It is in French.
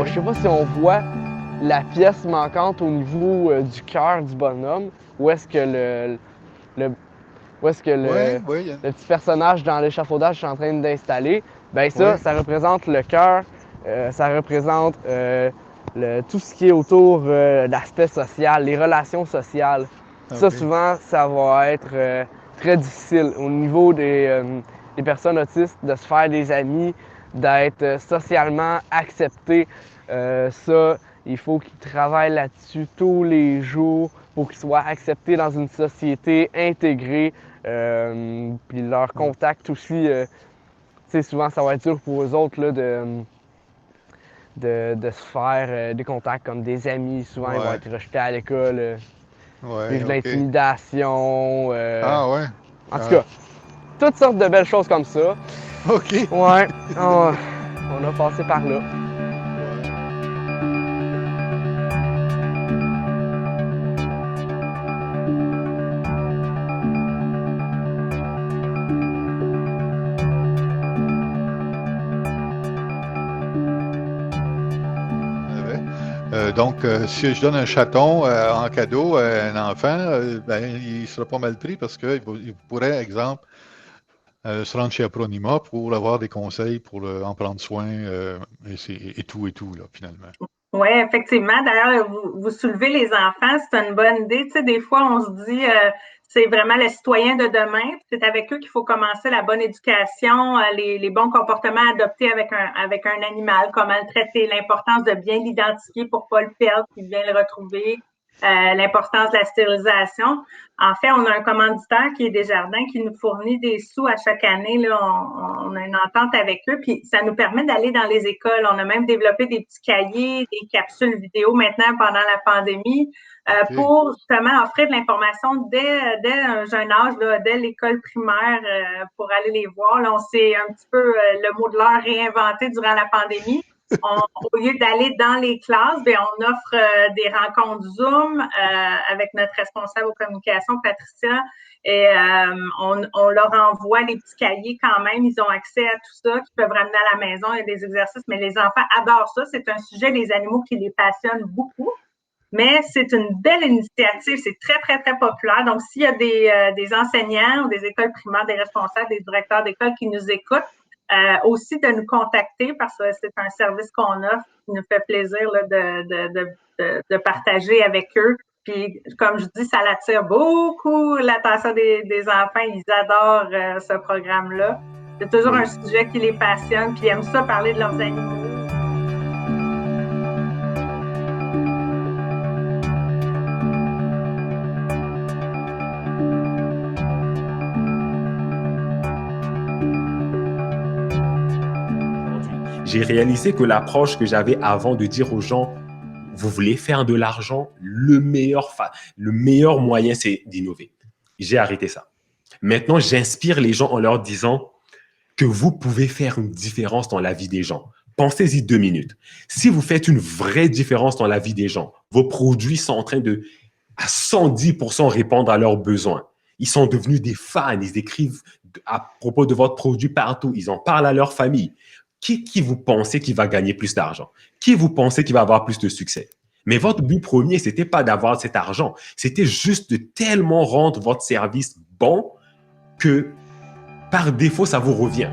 je sais pas si on voit la pièce manquante au niveau du cœur du bonhomme, où est-ce que le, où est-ce que Ouais, ouais, le petit personnage dans l'échafaudage est en train d'installer. Ben ça, ouais, ça représente le cœur, ça représente tout ce qui est autour de l'aspect social, les relations sociales. Ça, OK. souvent, ça va être très difficile au niveau des personnes autistes de se faire des amis, d'être socialement acceptés. Ça, il faut qu'ils travaillent là-dessus tous les jours pour qu'ils soient acceptés dans une société intégrée. Puis leur Ouais. contact aussi, souvent ça va être dur pour eux autres là, de se faire des contacts comme des amis. Souvent ils vont Ouais, être rejetés à l'école, ouais, vivre de OK. l'intimidation. Ah ouais. En tout Ah, cas, toutes sortes de belles choses comme ça. OK. Ouais, on a passé par là. Ouais. Ouais. Donc, si je donne un chaton en cadeau à un enfant, ben, il sera pas mal pris parce qu'il pourrait, exemple, se rendre chez Apronima pour avoir des conseils pour en prendre soin et tout, là, finalement. Oui, effectivement. D'ailleurs, vous soulevez les enfants, c'est une bonne idée. Tu sais, des fois, on se dit, c'est vraiment les citoyens de demain. C'est avec eux qu'il faut commencer la bonne éducation, les bons comportements adoptés avec un animal, comment le traiter, l'importance de bien l'identifier pour pas le perdre puis bien le retrouver, l'importance de la stérilisation. En fait, on a un commanditaire qui est Desjardins qui nous fournit des sous à chaque année. Là, on a une entente avec eux, puis ça nous permet d'aller dans les écoles. On a même développé des petits cahiers, des capsules vidéo maintenant pendant la pandémie OK. pour justement offrir de l'information dès un jeune âge, là, dès l'école primaire pour aller les voir. Là, on s'est un petit peu, le mot de l'heure, réinventé durant la pandémie. Au lieu d'aller dans les classes, bien, on offre des rencontres Zoom avec notre responsable aux communications, Patricia, et on leur envoie les petits cahiers quand même. Ils ont accès à tout ça, qu'ils peuvent ramener à la maison. Il y a des exercices, mais les enfants adorent ça. C'est un sujet, les animaux, qui les passionne beaucoup. Mais c'est une belle initiative, c'est très, très, très populaire. Donc, s'il y a des enseignants ou des écoles primaires, des responsables, des directeurs d'école qui nous écoutent, aussi de nous contacter parce que c'est un service qu'on offre qui nous fait plaisir là, de partager avec eux. Puis, comme je dis, ça attire beaucoup l'attention des enfants. Ils adorent ce programme-là. C'est toujours un Oui. sujet qui les passionne, puis ils aiment ça parler de leurs animaux. J'ai réalisé que l'approche que j'avais avant de dire aux gens, vous voulez faire de l'argent, le meilleur moyen, c'est d'innover. J'ai arrêté ça. Maintenant, j'inspire les gens en leur disant que vous pouvez faire une différence dans la vie des gens. Pensez-y 2 minutes. Si vous faites une vraie différence dans la vie des gens, vos produits sont en train de, à 110% répondre à leurs besoins. Ils sont devenus des fans, ils écrivent à propos de votre produit partout, ils en parlent à leur famille. Qui vous pensez qui va gagner plus d'argent? Qui vous pensez qui va avoir plus de succès? Mais votre but premier, ce n'était pas d'avoir cet argent. C'était juste de tellement rendre votre service bon que par défaut, ça vous revient.